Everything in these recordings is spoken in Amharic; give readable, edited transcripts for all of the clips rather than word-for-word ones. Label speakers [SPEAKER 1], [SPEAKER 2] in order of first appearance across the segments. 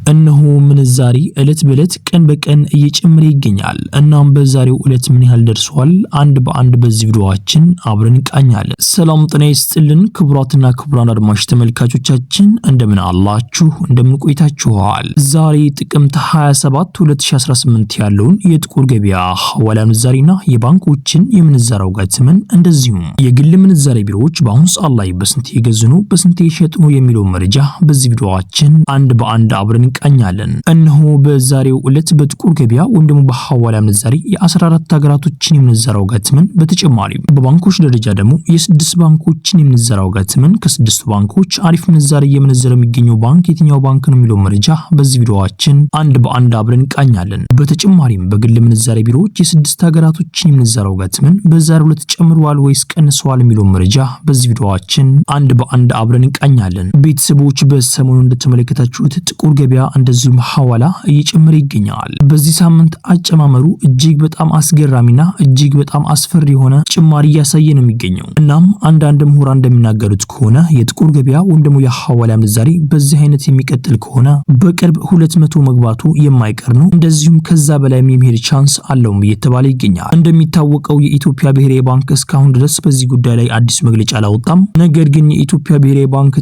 [SPEAKER 1] እነሆ ምንዛሪ እለት በእለት ቀን በቀን እየጨመረ ይገኛል። እናም በዛሬው እለት ምን ያህል ደርሷል? አንድ በአንድ በዚህ ቪዲዮአችን አብረን እንቃኛለን። ሰላም ጤና ይስጥልን ክቡራትና ክቡራን አድማጭ ተመልካቾቻችን እንደምን አላችሁ? እንደምን ቆይታችኋል? ዛሬ ጥቅምት 27 2018 ያለውን የጥቁር ገበያ ሐዋላ ምንዛሪና የባንኮችን የምንዛሪ ዋጋ ተመን እንደዚሁም የግል ምንዛሪ ቢሮዎች በአሁኑ ሰዓት ላይ በስንት እየገዙ ነው፣ በስንት እየሸጡ ነው የሚለው መረጃ በዚህ ቪዲዮአችን አንድ በአንድ አብረን ቃኛለን። እነሆ በዛሬው ዕለት በጥቁር ገበያ ወይም ደግሞ በሐዋላ ምንዛሪ የ14 ሀገራቶችን የምንዛሪ ዋጋ ተመን በተጨማሪ በባንኮች ደረጃ ደግሞ የ6 ባንኮችን የምንዛሪ ዋጋ ተመን ከ6 ባንኮች አሪፍ ምንዛሪ እየመነዘረ የሚገኘው ባንክ የትኛው ባንክ ነው የሚለው መረጃ በዚህ ቪዲዮአችን አንድ በአንድ አብረን ቃኛለን። በተጨማሪም በግል ምንዛሪ ቢሮዎች የ6 ሀገራቶችን የምንዛሪ ዋጋ ተመን በዛሬው ዕለት ጨምሯል ወይስ ቀንሷል የሚለው መረጃ በዚህ ቪዲዮአችን አንድ በአንድ አብረን ቃኛለን። ቤተሰቦች በሰሞኑ እንደተመለከታችሁት ጥቁር ገበያ እንደዚሁም ሐዋላ እየጨመረ ይገኛል። በዚህ ሳምንት አጨማመሩ እጅግ በጣም አስገራሚና እጅግ በጣም አስፈሪ የሆነ ጭማሪ እያሳየ ነው የሚገኘው። እናም አንዳንድ ምሁራን እንደሚናገሩት ከሆነ የጥቁር ገበያ ወይም ደግሞ የሐዋላ ምንዛሪ በዚህ አይነት የሚቀጥል ከሆነ በቅርብ 200 መግባቱ የማይቀር ነው። እንደዚሁም ከዛ በላይ የሚሄድ ቻንስ አለውም እየተባለ ይገኛል። እንደሚታወቀው የኢትዮጵያ ብሔራዊ ባንክ እስካሁን ድረስ በዚህ ጉዳይ ላይ አዲስ መግለጫ አላወጣም። ነገር ግን የኢትዮጵያ ብሔራዊ ባንክ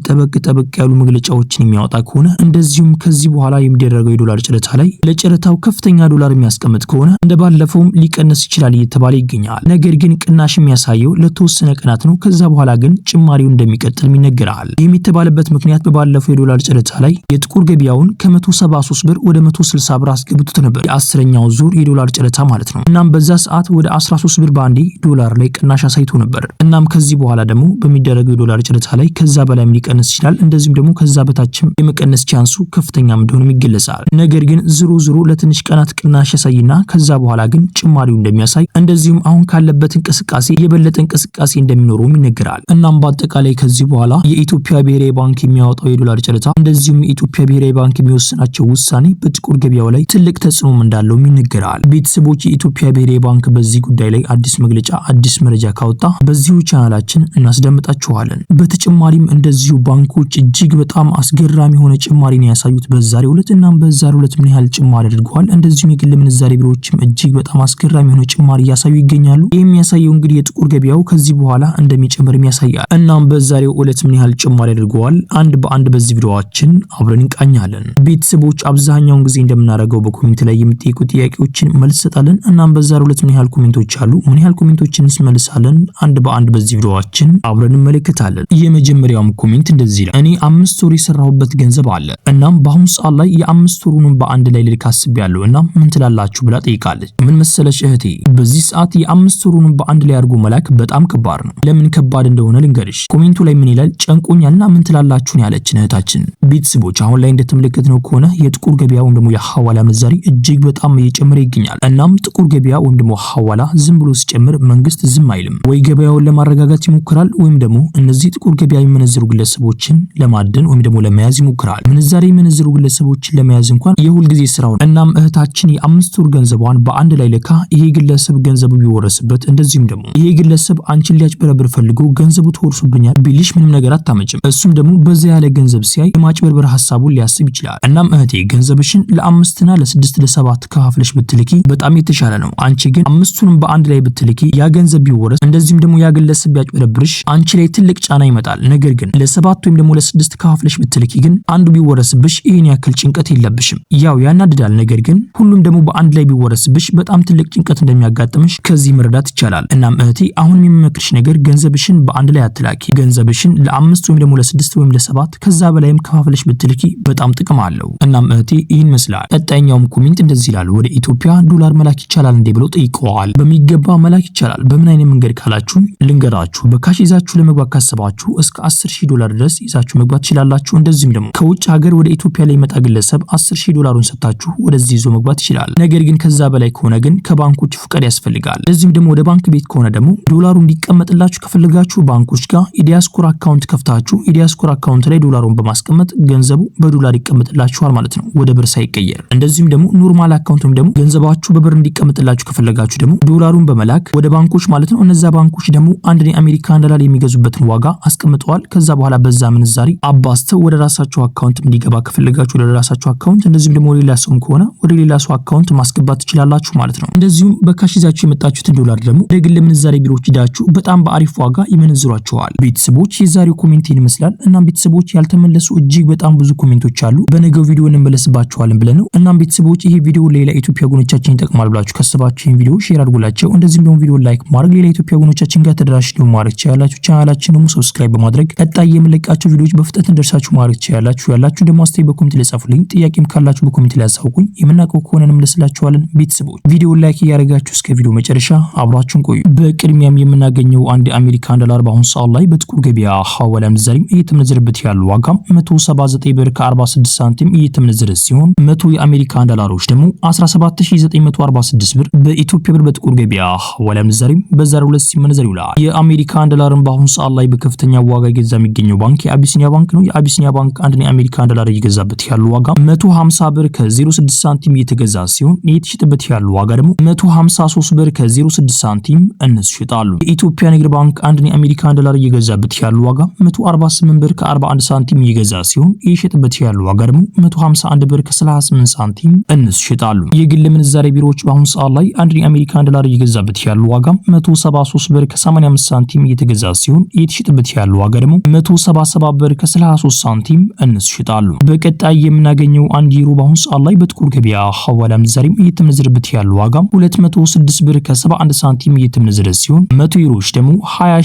[SPEAKER 1] ጠበቅ ያሉ መግለጫዎችን የሚያወጣ ከሆነ እንደዚሁም ከዚህ በኋላ የሚደረገው የዶላር ጨረታ ላይ ለጨረታው ከፍተኛ ዶላር የሚያስቀምጥ ከሆነ እንደባለፈውም ሊቀንስ ይችላል እየተባለ ይገኛል። ነገር ግን ቅናሽ የሚያሳየው ለተወሰነ ቀናት ነው። ከዛ በኋላ ግን ጭማሪው እንደሚቀጥል ይነገራል። ይህም የተባለበት ምክንያት በባለፈው የዶላር ጨረታ ላይ የጥቁር ገበያውን ከ173 ብር ወደ 160 ብር አስገብቶት ነበር፣ የ10ኛው ዙር የዶላር ጨረታ ማለት ነው። እናም በዛ ሰዓት ወደ 13 ብር ባንዴ ዶላር ላይ ቅናሽ አሳይቶ ነበር። እናም ከዚህ በኋላ ደግሞ በሚደረገው የዶላር ጨረታ ላይ ከዛ በላይም ሊቀንስ ይችላል፣ እንደዚሁም ደግሞ ከዛ በታችም የመቀነስ ቻንሱ ከፍተኛ እንደሆነ ይገለጻል። ነገር ግን ዙሩ ለትንሽ ቀናት ቅናሽ ያሳይና ከዛ በኋላ ግን ጭማሪው እንደሚያሳይ እንደዚሁም አሁን ካለበት እንቅስቃሴ የበለጠ እንቅስቃሴ እንደሚኖረውም ይነገራል። እናም በአጠቃላይ ከዚህ በኋላ የኢትዮጵያ ብሔራዊ ባንክ የሚያወጣው የዶላር ጨረታ እንደዚሁም የኢትዮጵያ ብሔራዊ ባንክ የሚወስናቸው ውሳኔ በጥቁር ገበያው ላይ ትልቅ ተጽዕኖም እንዳለውም ይነገራል። ቤተሰቦች የኢትዮጵያ ብሔራዊ ባንክ በዚህ ጉዳይ ላይ አዲስ መግለጫ አዲስ መረጃ ካወጣ በዚሁ ቻናላችን እናስደምጣችኋለን። በተጨማሪም እንደዚሁ ባንኮች እጅግ በጣም አስገራሚ የሆነ ጭማሪን ያሳዩት በዛሬው ዕለት። እናም በዛሬው ዕለት ምን ያህል ጭማሪ አድርገዋል? እንደዚሁም የግል ምንዛሬ ቢሮዎችም እጅግ በጣም አስገራሚ የሆነ ጭማሪ እያሳዩ ይገኛሉ። ይህ የሚያሳየው እንግዲህ የጥቁር ገበያው ከዚህ በኋላ እንደሚጨምርም ያሳያል። እናም በዛሬው ዕለት ምን ያህል ጭማሪ አድርገዋል? አንድ በአንድ በዚህ ቪዲዮአችን አብረን እንቃኛለን። ቤተሰቦች አብዛኛውን ጊዜ እንደምናደርገው በኮሜንት ላይ የሚጠይቁ ጥያቄዎችን መልስ ሰጣለን። እናም በዛሬው ዕለት ምን ያህል ኮሜንቶች አሉ? ምን ያህል ኮሜንቶችን እንመልሳለን? አንድ በአንድ በዚህ ቪዲዮአችን አብረን እንመለከታለን። የመጀመሪያውም ኮሜንት እንደዚህ ይላል። እኔ 5 ወር የሰራሁበት ገንዘብ አለ። እናም በአሁኑ ሰዓት ላይ የ5 ወሩንም በአንድ ላይ ልልክ አስቤያለሁ። እናም ምን ትላላችሁ ብላ ጠይቃለች። ምን መሰለሽ እህቴ፣ በዚህ ሰዓት የ5 ወሩንም በአንድ ላይ አድርጎ መላክ በጣም ከባድ ነው። ለምን ከባድ እንደሆነ ልንገርሽ። ኮሜንቱ ላይ ምን ይላል? ጨንቆኛልና ምን ትላላችሁ ያለችን እህታችን። ቤተሰቦች አሁን ላይ እንደተመለከትነው ከሆነ የጥቁር ገበያ ወይም ደግሞ የሐዋላ ምንዛሪ እጅግ በጣም እየጨመረ ይገኛል። እናም ጥቁር ገበያ ወይም ደግሞ ሐዋላ ዝም ብሎ ሲጨምር መንግስት ዝም አይልም። ወይ ገበያውን ለማረጋጋት ይሞክራል ወይም ደግሞ እነዚህ ጥቁር ገበያ የሚመነዝሩ ግለሰቦችን ለማደን ወይም ደግሞ ለመያዝ ይሞክራል። ምንዛሪ የሚመነዝሩ ግለሰቦችን ለመያዝ እንኳን የሁል ጊዜ ስራው። እናም እህታችን የ5 ወር ገንዘቧን በአንድ ላይ ለካ ይሄ ግለሰብ ገንዘቡ ቢወረስበት እንደዚሁም ደግሞ ይሄ ግለሰብ አንቺን ሊያጭበረብር ፈልጎ ገንዘቡ ተወርሶብኛል ቢልሽ ምንም ነገር አታመጭም። እሱም ደግሞ በዛ ያለ ገንዘብ ሲያይ የማጭበርበር ሐሳቡን ሊያስብ ይችላል። እናም እህቴ ገንዘብሽን ለ5 እና ለ6 ለ7 ከፋፍለሽ ብትልኪ በጣም የተሻለ ነው። አንቺ ግን 5ቱንም በአንድ ላይ ብትልኪ ያ ገንዘብ ቢወረስ እንደዚሁም ደግሞ ያ ግለሰብ ቢያጭበረብርሽ አንቺ ላይ ትልቅ ጫና ይመጣል። ነገር ግን ለ7 ወይም ደግሞ ለ6 ከፋፍለሽ ብትልኪ ግን አንዱ ቢወረስብሽ ይሄን ያክል ጭንቀት የለብሽም። ያው ያናድዳል። ነገር ግን ሁሉም ደግሞ በአንድ ላይ ቢወረስብሽ በጣም ትልቅ ጭንቀት እንደሚያጋጥምሽ ከዚህ መረዳት ይቻላል። እናም እህቴ አሁን የሚመክርሽ ነገር ገንዘብሽን በአንድ ላይ አትላኪ። ገንዘብሽን ለ5 ወይም ደግሞ ለ6 ወይም ለ7 ከዛ በላይም ከፋፍለሽ ብትልኪ በጣም ጥቅም አለው። እናም እህቴ ይህን መስላል። ቀጣይኛውም ኮሜንት እንደዚህ ይላል። ወደ ኢትዮጵያ ዶላር መላክ ይቻላል እንዴ ብለው ጠይቀዋል። በሚገባ መላክ ይቻላል። በምን አይነት መንገድ ካላችሁ ልንገራችሁ። በካሽ ይዛችሁ ለመግባት ካሰባችሁ እስከ 10000 ዶላር ድረስ ይዛችሁ መግባት ትችላላችሁ። እንደዚህም ደግሞ ከውጭ ሀገር ወደ ኢትዮጵያ ላይ መጣ ግለሰብ 10000 ዶላሩን ሰጣችሁ ወደዚህ ይዞ መግባት ይችላል። ነገር ግን ከዛ በላይ ከሆነ ግን ከባንኮች ፍቃድ ያስፈልጋል። ለዚህም ደግሞ ወደ ባንክ ቤት ከሆነ ደግሞ ዶላሩ እንዲቀመጥላችሁ ከፈለጋችሁ ባንኮች ጋር የዲያስፖራ አካውንት ከፍታችሁ የዲያስፖራ አካውንት ላይ ዶላሩን በማስቀመጥ ገንዘቡ በዶላር ይቀመጥላችኋል ማለት ነው፣ ወደ ብር ሳይቀየር። እንደዚህም ደግሞ ኖርማል አካውንት ወይም ደግሞ ገንዘባችሁ በብር እንዲቀመጥላችሁ ከፈለጋችሁ ደግሞ ዶላሩን በመላክ ወደ ባንኮች ማለት ነው። እነዛ ባንኮች ደግሞ አንድ የአሜሪካን ዶላር የሚገዙበትን ዋጋ አስቀምጠዋል። ከዛ በኋላ በዛ ምንዛሪ አባስተው ወደ ራሳችሁ አካውንት እንዲገባ ከፈለጋችሁ ወደ ራሳችሁ አካውንት አካውንት እንደዚሁም ደግሞ ሌላ ሰውም ከሆነ ወደ ሌላ ሰው አካውንት ማስገባት ትችላላችሁ ማለት ነው። እንደዚሁም በካሽ ይዛችሁ የመጣችሁትን ዶላር ደግሞ ወደ ግል ምንዛሬ ቢሮዎች ሄዳችሁ በጣም በአሪፍ ዋጋ ይመነዝሯቸዋል። ቤተሰቦች የዛሬው ኮሜንት ይመስላል። እናም ቤተሰቦች ያልተመለሱ እጅግ በጣም ብዙ ኮሜንቶች አሉ። በነገው ቪዲዮ እንመለስባቸዋለን ብለን ነው። እናም ቤተሰቦች ይሄ ቪዲዮ ሌላ ኢትዮጵያ ጎኖቻችን ይጠቅማል ብላችሁ ካሰባችሁ ይሄን ቪዲዮ ሼር አድርጉላቸው። እንደዚህም ደግሞ ቪዲዮ ላይክ ማድረግ ሌላ ኢትዮጵያ ጎኖቻችን ጋር ተደራሽ ነው ማድረግ ትችላላችሁ። ቻናላችንን ደግሞ ሰብስክራይብ በማድረግ ቀጣይ የምለቃቸው ቪዲዮዎች በፍጥነት እንደርሳችሁ ማድረግ ትችላላችሁ። ያላችሁ ደግሞ አስተያየት በኮሜንት ላይ ጻፉልኝ። ጥያቄም ካላችሁ በኮሜንት ላይ አሳውቁኝ። የምናውቀው ከሆነ እንመለስላችኋለን። ቤተሰቦች ቪዲዮ ላይክ እያደረጋችሁ እስከ ቪዲዮ መጨረሻ አብራችሁን ቆዩ። በቅድሚያም የምናገኘው አንድ የአሜሪካን ዶላር በአሁኑ ሰዓት ላይ በጥቁር ገበያ ሐዋላ ምንዛሬም እየተመነዘረበት ያለው ዋጋም 179 ብር ከ46 ሳንቲም እየተመነዘረ ሲሆን 100 የአሜሪካን ዶላሮች ደግሞ 17946 ብር በኢትዮጵያ ብር በጥቁር ገበያ ሐዋላ ምንዛሬም በዛሬው ዕለት ሲመነዘር ይውላል። የአሜሪካን ዶላርን በአሁኑ ሰዓት ላይ በከፍተኛ ዋጋ እየገዛ የሚገኘው ባንክ የአቢሲኒያ ባንክ ነው። የአቢሲኒያ ባንክ አንድ የአሜሪካን ዶላር እየገዛበት ያለው ዋጋ 150 ብር ከ06 ሳንቲም እየተገዛ ሲሆን እየተሸጠበት ያለው ዋጋ ደግሞ 153 ብር ከ06 ሳንቲም እነሱ ይሸጣሉ። የኢትዮጵያ ንግድ ባንክ አንድ የአሜሪካን ዶላር እየገዛበት ያለው ዋጋ 148 ብር ከ41 ሳንቲም እየገዛ ሲሆን እየሸጠበት ያለው ዋጋ ደግሞ 151 ብር ከ38 ሳንቲም እነሱ ይሸጣሉ። የግል ምንዛሬ ቢሮዎች በአሁኑ ሰዓት ላይ አንድ የአሜሪካን ዶላር እየገዛበት ያለው ዋጋ 173 ብር ከ85 ሳንቲም እየተገዛ ሲሆን እየተሸጠበት ያለው ዋጋ ደግሞ 177 ብር ከ33 ሳንቲም እነሱ ይሸጣሉ። በቀጣይ የምናገኘው አንድ ዩሮ በአሁኑ ሰዓት ላይ በጥቁር ገበያ ሐዋላ ምንዛሬም እየተመነዘረበት ያለው ዋጋ 206 ብር ከ71 ሳንቲም እየተመነዘረ ሲሆን 100 ዩሮዎች ደግሞ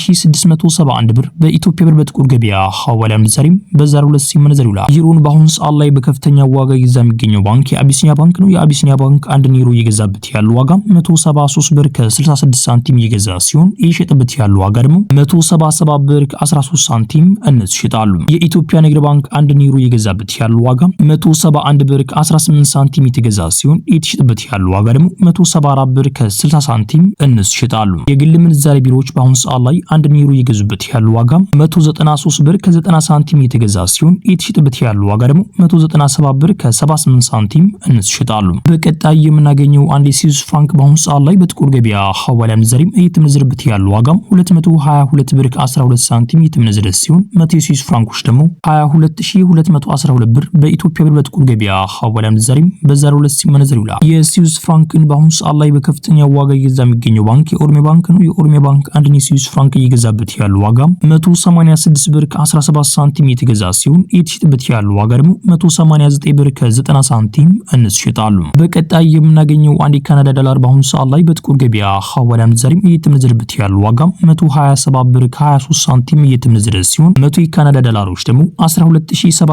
[SPEAKER 1] 20671 ብር በኢትዮጵያ ብር በጥቁር ገበያ ሐዋላ ምንዛሬም በዛሬው ዕለት ሲመነዘር ይውላል። ዩሮን በአሁኑ ሰዓት ላይ በከፍተኛ ዋጋ እየገዛ የሚገኘው ባንክ የአቢሲኒያ ባንክ ነው። የአቢሲኒያ ባንክ አንድ ዩሮ እየገዛበት ያለው ዋጋ 173 ብር ከ66 ሳንቲም እየገዛ ሲሆን እየሸጠበት ያለው ዋጋ ደግሞ 177 ብር ከ13 ሳንቲም እነሱ ይሸጣሉ። የኢትዮጵያ ንግድ ባንክ አንድ ዩሮ እየገዛበት ያለው ዋጋ 171 ብር ከ18 ሳንቲም እየተገዛ ሲሆን እየተሸጠበት ያለው ዋጋ ደግሞ 174 ብር ከ60 ሳንቲም እነሱ ይሸጣሉ። የግል ምንዛሬ ቢሮዎች በአሁኑ ሰዓት ላይ አንድ ዩሮ እየገዙበት ያለው ዋጋ 193 ብር ከ90 ሳንቲም እየተገዛ ሲሆን እየተሸጠበት ያለው ዋጋ ደግሞ 197 ብር ከ78 ሳንቲም እነሱ ይሸጣሉ። በቀጣይ የምናገኘው አንድ የስዊስ ፍራንክ በአሁኑ ሰዓት ላይ በጥቁር ገበያ ሐዋላ ምንዛሬም እየተመነዘረበት ያለው ዋጋ 222 ብር ከ12 ሳንቲም እየተመነዘረ ሲሆን 100 የስዊስ ፍራንኮች ደግሞ 22212 ብር በኢትዮጵያ ብር በጥቁር ገበያ ሐዋላ ምንዛሬም በዛሬው ዕለት ሲመነዘር ይውላል። የስዊስ ፍራንክን በአሁኑ ሰዓት ላይ በከፍተኛ ዋጋ እየገዛ የሚገኘው ባንክ የኦሮሚያ ባንክ ነው። የኦሮሚያ ባንክ አንድ የስዊስ ፍራንክ እየገዛበት ያለው ዋጋ 186 ብር ከ17 ሳንቲም እየተገዛ ሲሆን እየተሸጠበት ያለው ዋጋ ደግሞ 189 ብር ከ90 ሳንቲም እነሱ ይሸጣሉ። በቀጣይ የምናገኘው አንድ የካናዳ ዶላር በአሁኑ ሰዓት ላይ በጥቁር ገበያ ሐዋላ ምንዛሬም እየተመነዘረበት ያለው ዋጋ 127 ብር ከ23 ሳንቲም እየተመነዘረ ሲሆን 100 የካናዳ ዶላሮች ደግሞ 12723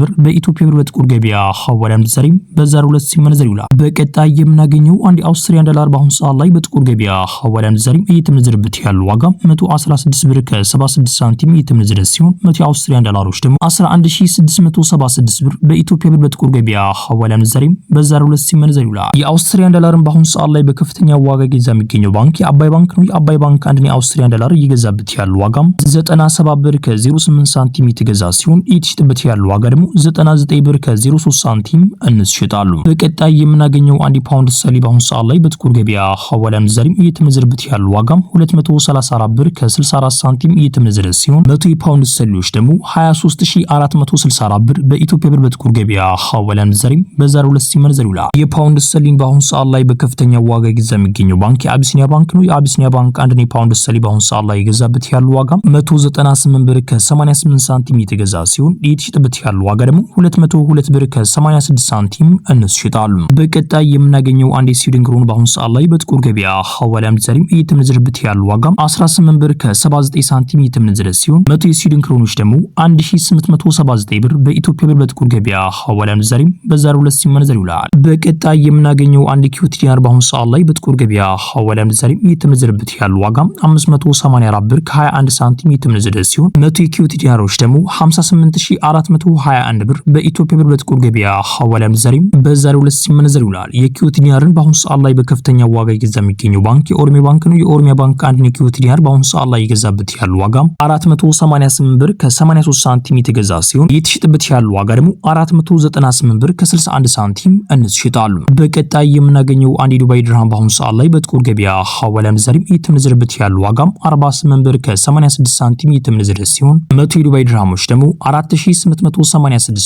[SPEAKER 1] ብር በኢትዮጵያ ብር በጥቁር ገበያ ሐዋላ ምንዛሬም በዛሬው ዕለት ሲመነዘር ይውላል። በቀጣይ የምናገኘው አንድ የአውስትራሊያን ዶላር በአሁኑ ሰዓት ላይ በጥቁር ገበያ ሐዋላ ምንዛሬም እየተመነዘረበት ያለው ዋጋ 116 ብር ከ76 ሳንቲም እየተመነዘረ ሲሆን 100 የአውስትራሊያን ዶላሮች ደግሞ 11676 ብር በኢትዮጵያ ብር በጥቁር ገበያ ሐዋላ ምንዛሬም በዛሬው ዕለት ሲመነዘር ይውላል። የአውስትራሊያን ዶላርን በአሁኑ ሰዓት ላይ በከፍተኛ ዋጋ እየገዛ የሚገኘው ባንክ የአባይ ባንክ ነው። የአባይ ባንክ አንድ የአውስትራሊያን ዶላር እየገዛበት ያለው ዋጋ 97 ብር ከ08 ሳንቲም እየተገዛ ሲሆን እየተሸጠበት ያለው ዋጋ ደግሞ 99 ብር ከ03 ሳንቲም እነሱ ይሸጣሉ። በቀጣይ የምናገኘው አንድ ፓውንድ ስተርሊንግ በአሁኑ ሰዓት ላይ በጥቁር ገበያ ሐዋላ ምንዛሬም እየተመነዘረበት ያለው ዋጋ 234 ብር ከ64 ሳንቲም እየተመነዘረ ሲሆን 100 የፓውንድ ስተርሊንጎች ደግሞ 23464 ብር በኢትዮጵያ ብር በጥቁር ገበያ ሐዋላ ምንዛሬም በዛሬው ዕለት ሲመነዘር ይውላል። የፓውንድ ስተርሊንግ በአሁኑ ሰዓት ላይ በከፍተኛ ዋጋ እየገዛ የሚገኘው ባንክ የአቢሲኒያ ባንክ ነው። የአቢሲኒያ ባንክ አንድ የፓውንድ ስተርሊንግ በአሁኑ ሰዓት ላይ እየገዛበት ያለው ዋጋ 198 ብር ከ88 ሳንቲም እየተገዛ ሲሆን እየተሸጠበት ያለው ዋጋ ደግሞ 202 ብር ከ86 ሳንቲም እነሱ ይሸጣሉ። በቀጣይ የምናገኘው አንድ የስዊድን ክሮን በአሁኑ ሰዓት ላይ በጥቁር ገበያ ሐዋላ ምንዛሬም እየተመነዘረበት ያለው ዋጋ 18 ብር ከ79 ሳንቲም እየተመነዘረ ሲሆን 100 የስዊድን ክሮኖች ደግሞ 1879 ብር በኢትዮጵያ ብር በጥቁር ገበያ ሐዋላ ምንዛሬም በዛሬው ዕለት ሲመነዘር ይውላል። በቀጣይ የምናገኘው አንድ ኪዩቲ ዲናር በአሁኑ ሰዓት ላይ በጥቁር ገበያ ሐዋላ ምንዛሬም እየተመነዘረበት ያለው ዋጋ 584 ብር ከ21 ሳንቲም እየተመነዘረ ሲሆን 100 የኪዩቲ ዲናሮች ደግሞ 58421 ብር በኢትዮጵያ ብር በጥቁር ገበያ ሐዋላ ምንዛሬም በዛሬው ዕለት ሲመነዘር ይውላል። የኪዩቲ ዲናርን በአሁኑ ሰዓት ላይ በከፍተኛ ዋጋ እየገዛ የሚገኘው ባንክ የኦሮሚያ ባንክ ነው። የኦሮሚያ ባንክ አንድ የኪዩቲ ዲናር በአሁኑ ሰዓት ላይ እየገዛበት ያለው ዋጋ 488 ብር ከ83 ሳንቲም የተገዛ ሲሆን እየተሸጠበት ያለው ዋጋ ደግሞ 498 ብር ከ61 ሳንቲም እነሱ ይሸጣሉ። በቀጣይ የምናገኘው አንድ የዱባይ ድርሃም በአሁኑ ሰዓት ላይ በጥቁር ገበያ ሐዋላ ምንዛሬም እየተመነዘረበት ያለው ዋጋ 48 ብር ከ86 ሳንቲም እየተመነዘረ ሲሆን 100 የዱባይ ድርሃሞች ደግሞ 4886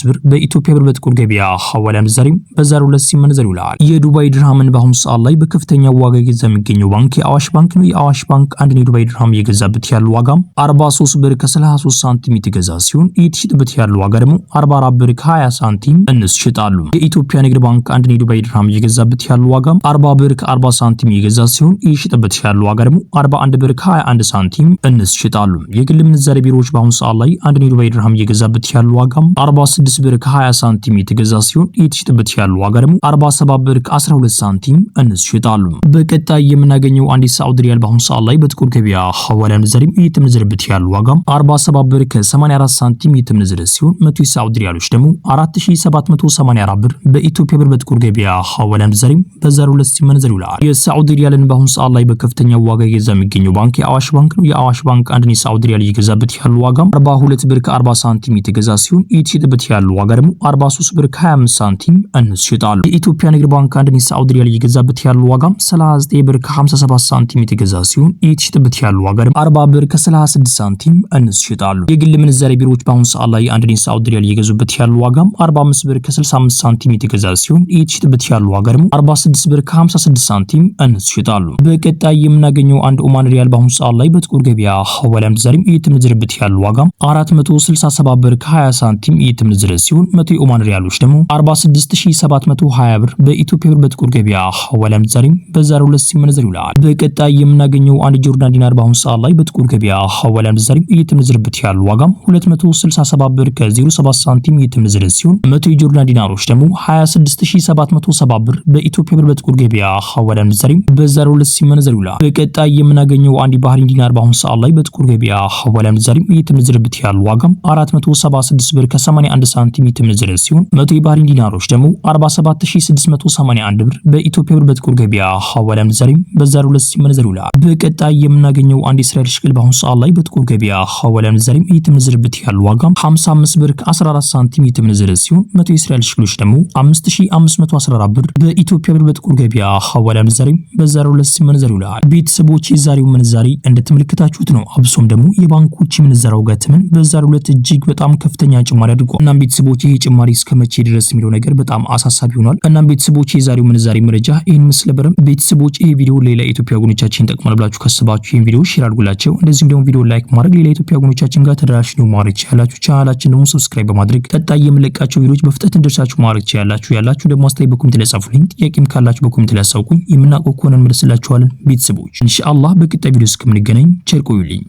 [SPEAKER 1] ብር በኢትዮጵያ ብር ብር በጥቁር ገበያ ሐዋላ ምንዛሬም በዛሬው ዕለት ሲመነዘር ይውላል። የዱባይ ድርሃምን በአሁኑ ሰዓት ላይ በከፍተኛ ዋጋ እየገዛ የሚገኘው ባንክ የአዋሽ ባንክ ነው። የአዋሽ ባንክ አንድ የዱባይ ድርሃም እየገዛበት ያለው ዋጋም 43 ብር ከ33 ሳንቲም የተገዛ ሲሆን እየተሸጠበት ያለው ዋጋ ደግሞ 44 ብር ከ20 ሳንቲም እንስ ይሸጣሉ። የኢትዮጵያ ንግድ ባንክ አንድ የዱባይ ድርሃም እየገዛበት ያለው ዋጋም 40 ብር ከ40 ሳንቲም እየገዛ ሲሆን እየተሸጠበት ያለው ዋጋ ደግሞ 41 ብር ከ21 ሳንቲም እንስ ይሸጣሉ። የግል ምንዛሬ ቢሮዎች በአሁኑ ሰዓት ላይ አንድ የዱባይ ድርሃም እየገዛበት ያለው ዋጋም 46 ብር ከ20 ሳንቲም የተገዛ ሲሆን እየተሸጠበት ያለው ዋጋ ደግሞ 47 ብር ከ12 ሳንቲም እንስ ይሸጣሉ። በቀጣይ የምናገኘው አንድ የሳዑዲ ሪያል በአሁኑ ሰዓት ላይ በጥቁር ገበያ ሐዋላ ምንዛሬም እየተመነዘረበት ያለው ዋጋም 47 ብር ከ84 ሳንቲም እየተመነዘረ ሲሆን 100 የሳዑዲ ሪያሎች ደግሞ 4784 ብር በኢትዮጵያ ብር በጥቁር ገበያ ሐዋላ ምንዛሬም በዛሬው ዕለት ሲመነዘር ይውላል። የሳዑዲ ሪያልን በአሁኑ ሰዓት ላይ በከፍተኛ ዋጋ እየገዛ የሚገኘው ባንክ የአዋሽ ባንክ ነው። የአዋሽ ባንክ አንድ የሳዑዲ ሪያል እየገዛበት ያለው ዋጋም 42 ብር ከ40 ሳንቲም የተገዛ ሲሆን እየተሸጠበት ያለው ዋጋ ደግሞ 43 ብር ከ25 ሳንቲም እንስ ይሸጣሉ። የኢትዮጵያ ንግድ ባንክ አንድ የሳዑዲ ሪያል እየገዛበት ያለው ዋጋም 39 ብር ከ57 ሳንቲም የተገዛ ሲሆን እየተሸጠበት ያለው ዋጋ ደግሞ 40 ብር ከ36 ሳንቲም እንስ ይሸጣሉ። የግል ምንዛሬ ቢሮዎች በአሁኑ ሰዓት ላይ አንድ የሳዑዲ ሪያል እየገዙበት ያለው ዋጋም 45 ብር ከ65 ሳንቲም የተገዛ ሲሆን እየተሸጠበት ያለው ዋጋ ደግሞ 46 ብር ከ56 ሳንቲም እንስ ይሸጣሉ። በቀጣይ የምናገኘው አንድ ኦማን ሪያል በአሁኑ ሰዓት ላይ በጥቁር ገበያ ሐዋላ ምንዛሬም እየተመነዘረበት ያለው ዋጋ 467 ብር ከ20 ሳንቲም እየተመነዘረ ሲሆን 100 የኦማን ሪያሎች ደግሞ 46720 ብር በኢትዮጵያ ብር በጥቁር ገበያ ሐዋላ ምንዛሬም በዛሬው ዕለት ሲመነዘር ይውላል። በቀጣይ የምናገኘው አንድ ጆርዳን ዲናር በአሁኑ ሰዓት ላይ በጥቁር ገበያ ሐዋላ ምንዛሬም እየተመነዘረበት ያለው ዋጋም 267 ብር ከ07 ሳንቲም እየተመነዘረ ሲሆን 100 የጆርዳን ዲናሮች ደግሞ 26770 ብር በኢትዮጵያ ብር በጥቁር ገበያ ሐዋላ ምንዛሬም በዛሬው ዕለት ሲመነዘር ይውላል። በቀጣይ የምናገኘው አንድ ባህሪን ዲናር በአሁኑ ሰዓት ላይ በጥቁር ገበያ ሐዋላ ምንዛሬም እየተመነዘረበት ያለው ዋጋም 476 ብር ከ81 ሳንቲም እየተመነዘረ ሲሆን 100 የባህሪን ዲናሮች ደግሞ 47681 ብር በኢትዮጵያ ብር በጥቁር ገበያ ሐዋላ ምንዛሬም በዛሬው ዕለት ሲመነዘር ይውላል። በቀጣይ የምናገኘው አንድ እስራኤል ሽቅል በአሁኑ ሰዓት ላይ በጥቁር ገበያ ሐዋላ ምንዛሬም እየተመነዘረበት ያለው ዋጋም 55 ብር ከ14 ሳንቲም እየተመነዘረ ሲሆን 100 የእስራኤል ሽቅሎች ደግሞ 5514 ብር በኢትዮጵያ ብር በጥቁር ገበያ ሐዋላ ምንዛሬም በዛሬው ዕለት ሲመነዘር ይውላል። ቤተሰቦች የዛሬው ምንዛሬ እንደተመለከታችሁት ነው። አብሶም ደግሞ የባንኮች ምንዛሬ ዋጋ ተመን በዛሬው ዕለት እጅግ በጣም ከፍተኛ ጭማሪ አድርጓል። እናም ቤተሰቦች ይሄ ጭማሪ እስከመቼ ድረስ የሚለው ነገር በጣም አሳሳቢ ሆኗል። እናም ቤተሰቦች የዛሬው ምንዛሬ መረጃ ይህን ምስል ነበርም። ቤተሰቦች ይሄ ቪዲዮ ሌላ ኢትዮጵያ ወገኖቻችን ጠቅማል ብላችሁ ካሰባችሁ ይሄን ቪዲዮ ሼር አድርጉላቸው። እንደዚሁም ደግሞ ቪዲዮ ላይክ ማድረግ ሌላ ኢትዮጵያ ወገኖቻችን ጋር ተደራሽ ነው ማድረግ ይችላልላችሁ። ቻናላችን ደግሞ ሰብስክራይብ በማድረግ ቀጣይ የምንለቃቸው ቪዲዮዎች በፍጥነት እንደርሳችሁ ማድረግ ይችላልላችሁ። ያላችሁ ደግሞ አስተያየት በኮሜንት ላይ ጻፉልኝ። ጥያቄም ካላችሁ በኮሜንት ላይ አሳውቁኝ። የምናውቀው ከሆነ እንመልስላችኋለን። ቤተሰቦች ኢንሻአላህ በቀጣይ ቪዲዮ እስከምንገናኝ ቸር ቆዩልኝ።